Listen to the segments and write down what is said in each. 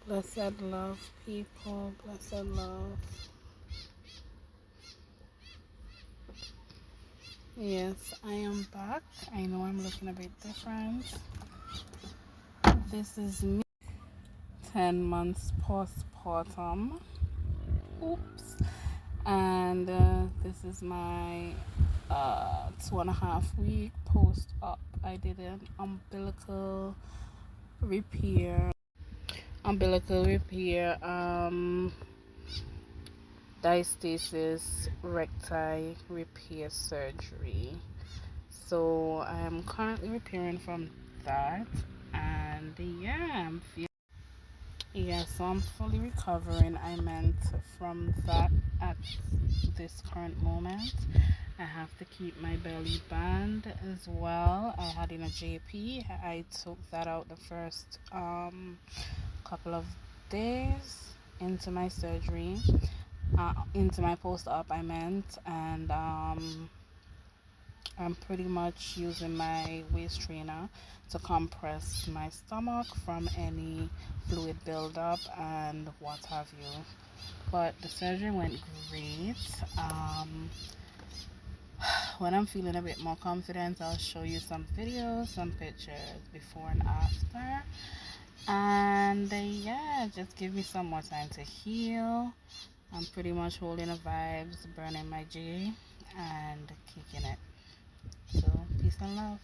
Blessed love, people. Blessed love. Yes, I am back. I know I'm looking a bit different. This is me. 10 months postpartum. Oops. And this is my 2.5 week post-op. I did an repair umbilical repair, distasis, recti repair surgery. So I am currently repairing from that, and yeah, so I'm fully recovering. I meant from that at this current moment. I have to keep my belly band as well. I had in a JP. I took that out the first couple of days into my surgery, into my post-op I meant, and I'm pretty much using my waist trainer to compress my stomach from any fluid buildup and what have you. But the surgery went great. When I'm feeling a bit more confident, I'll show you some videos, some pictures before and after. And yeah, just give me some more time to heal. I'm pretty much holding the vibes, burning my G, and kicking it. So, peace and love.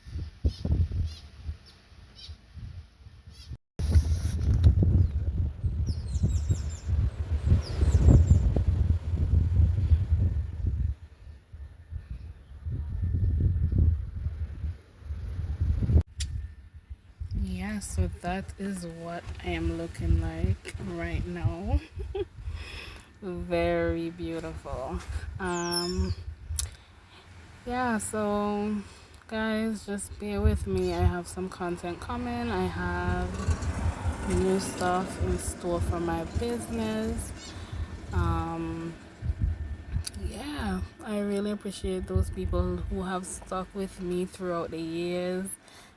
Yeah, so that is what I am looking like right now. Very beautiful. Yeah, so guys, just bear with me. I have some content coming. I have new stuff in store for my business. Yeah, I really appreciate those people who have stuck with me throughout the years.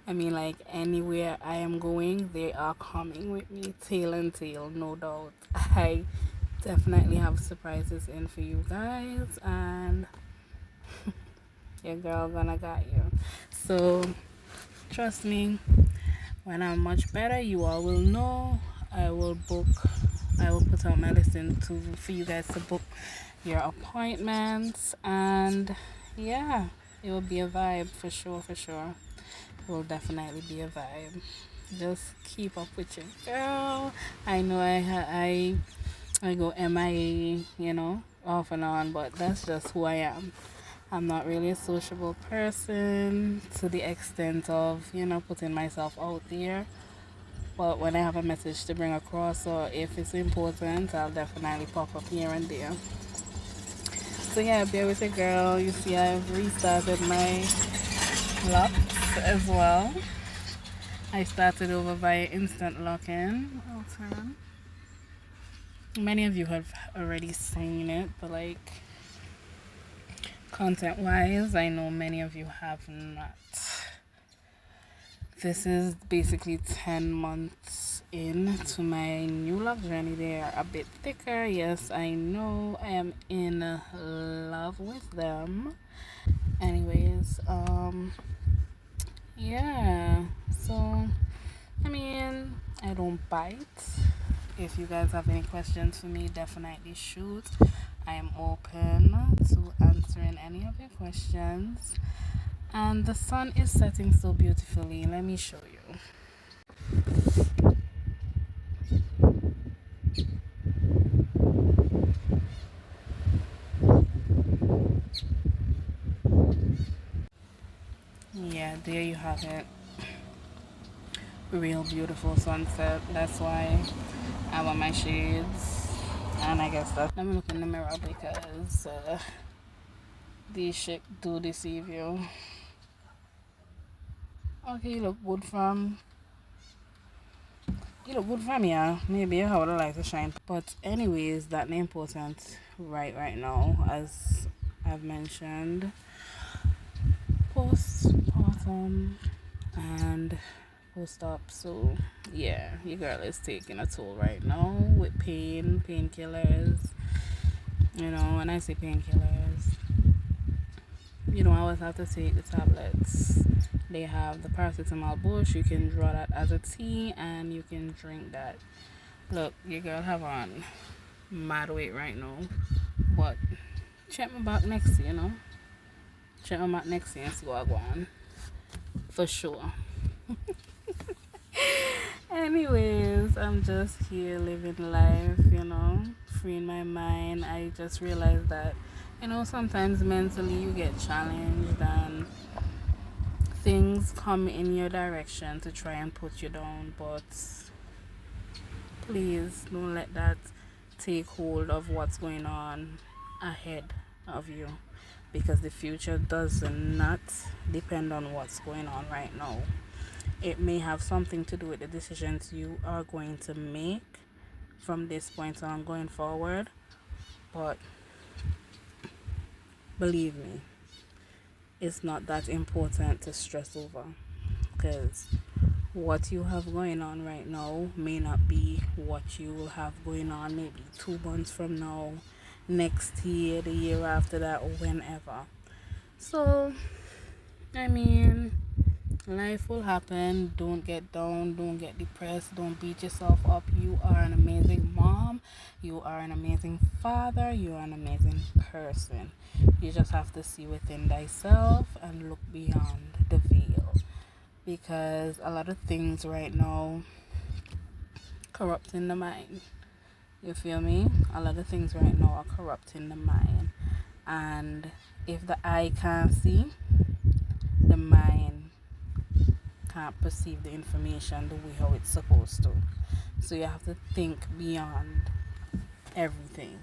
I mean, like, anywhere I am going, they are coming with me, tail and tail, no doubt. I definitely have surprises in for you guys, and your girl gonna got you. So, trust me, when I'm much better, you all will know. I will put out my listing for you guys to book your appointments, and yeah, it will be a vibe for sure. It will definitely be a vibe. Just keep up with your girl. I know I go MIA, off and on, but that's just who I am. I'm not really a sociable person to the extent of, putting myself out there. But when I have a message to bring across, or if it's important, I'll definitely pop up here and there. So yeah, bear with your girl. You see, I've restarted my locks as well. I started over via instant lock-in. I'll turn. Many of you have already seen it, but like, content-wise, I know many of you have not. This is basically 10 months into my new lock journey. They are a bit thicker. Yes, I know I am in love with them. Anyways, yeah, so I mean, I don't bite. If you guys have any questions for me, definitely shoot. I am open to answering any of your questions. And the sun is setting so beautifully. Let me show you. Yeah, there you have it. Real beautiful sunset. That's why I want my shades. And I guess that. Let me look in the mirror because these shit do deceive you. Okay, you look good from here. Maybe I would like to shine. But anyways, that's not important right now, as I've mentioned. Postpartum and post-op. So yeah, your girl is taking a toll right now with painkillers. You know, when I say painkillers, you don't always have to take the tablets. They have the paracetamol bush. You can draw that as a tea and you can drink that. Look, your girl have on mad weight right now, but check my back next year, you know. Check my back next year and see what I go on. For sure. Anyways, I'm just here living life, you know, freeing my mind. I just realized that, you know, sometimes mentally you get challenged and things come in your direction to try and put you down, but please don't let that take hold of what's going on ahead of you, because the future does not depend on what's going on right now. It may have something to do with the decisions you are going to make from this point on going forward, but believe me, it's not that important to stress over, because what you have going on right now may not be what you will have going on maybe 2 months from now, next year, the year after that, or whenever. So, I mean, life will happen. Don't get down, don't get depressed, don't beat yourself up. You are an amazing mom, you are an amazing father, you are an amazing person. You just have to see within thyself and look beyond the veil, because a lot of things right now corrupting the mind. You feel me? A lot of things right now are corrupting the mind, and if the eye can't see, the mind can't perceive the information the way how it's supposed to. So you have to think beyond everything.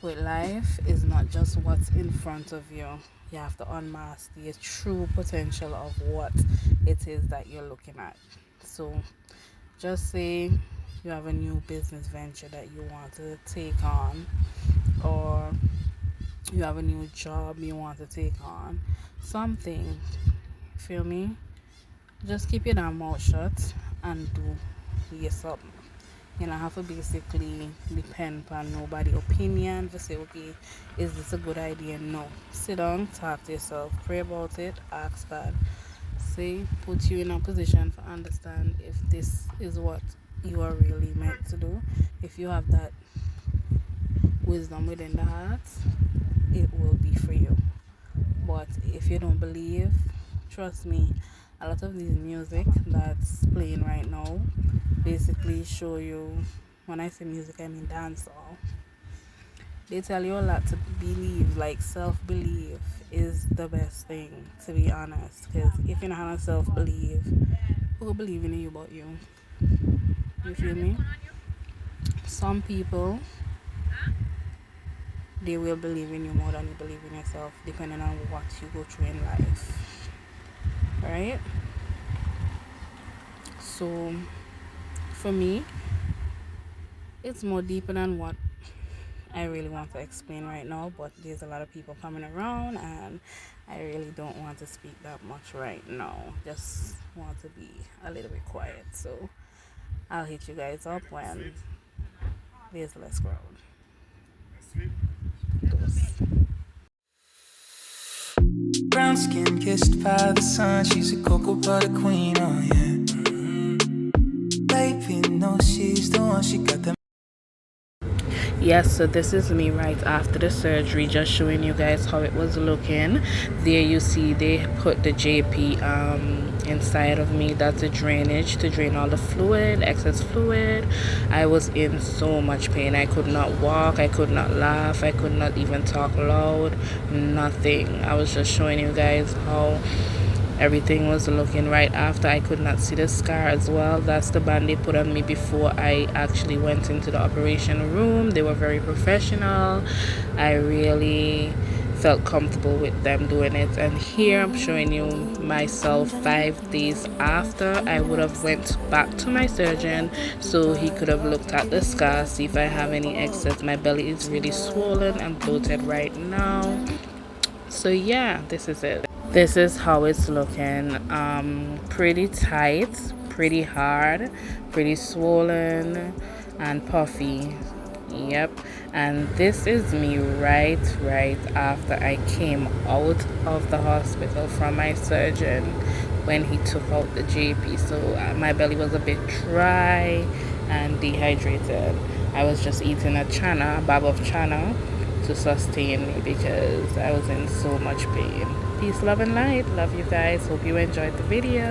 With life, is not just what's in front of you. You have to unmask the true potential of what it is that you're looking at. So just say you have a new business venture that you want to take on, or you have a new job you want to take on, something. Feel me? Just keep your damn mouth shut and do yourself. You don't have to basically depend on nobody's opinion to say, okay, is this a good idea? No. Sit down, talk to yourself, pray about it, ask God. Say, put you in a position to understand if this is what you are really meant to do. If you have that wisdom within the heart, it will be for you. But if you don't believe, trust me, a lot of these music that's playing right now basically show you, when I say music I mean dancehall, they tell you a lot to believe. Like, self-belief is the best thing, to be honest, because if you don't have self-belief, who will believe in you but you? You feel me? Some people, they will believe in you more than you believe in yourself, depending on what you go through in life, right? So for me, it's more deeper than what I really want to explain right now, but there's a lot of people coming around and I really don't want to speak that much right now. Just want to be a little bit quiet. So I'll hit you guys up when there's less crowd. Brown skin kissed by the sun, she's a cocoa butter queen, oh yeah. Baby knows she's the one, she got the. Yes, so this is me right after the surgery, just showing you guys how it was looking. There you see they put the JP inside of me. That's the drainage to drain all the fluid, excess fluid. I was in so much pain. I could not walk, I could not laugh, I could not even talk loud, nothing. I was just showing you guys how everything was looking right after. I could not see the scar as well. That's the band they put on me before I actually went into the operation room. They were very professional. I really felt comfortable with them doing it. And here I'm showing you myself 5 days after. I would have went back to my surgeon so he could have looked at the scar, see if I have any excess. My belly is really swollen and bloated right now. So yeah, this is it. This is how it's looking. Pretty tight, pretty hard, pretty swollen and puffy. Yep. And this is me right after I came out of the hospital from my surgeon when he took out the JP. So my belly was a bit dry and dehydrated. I was just eating a bag of chana to sustain me because I was in so much pain. Peace, love, and light. Love you guys. Hope you enjoyed the video.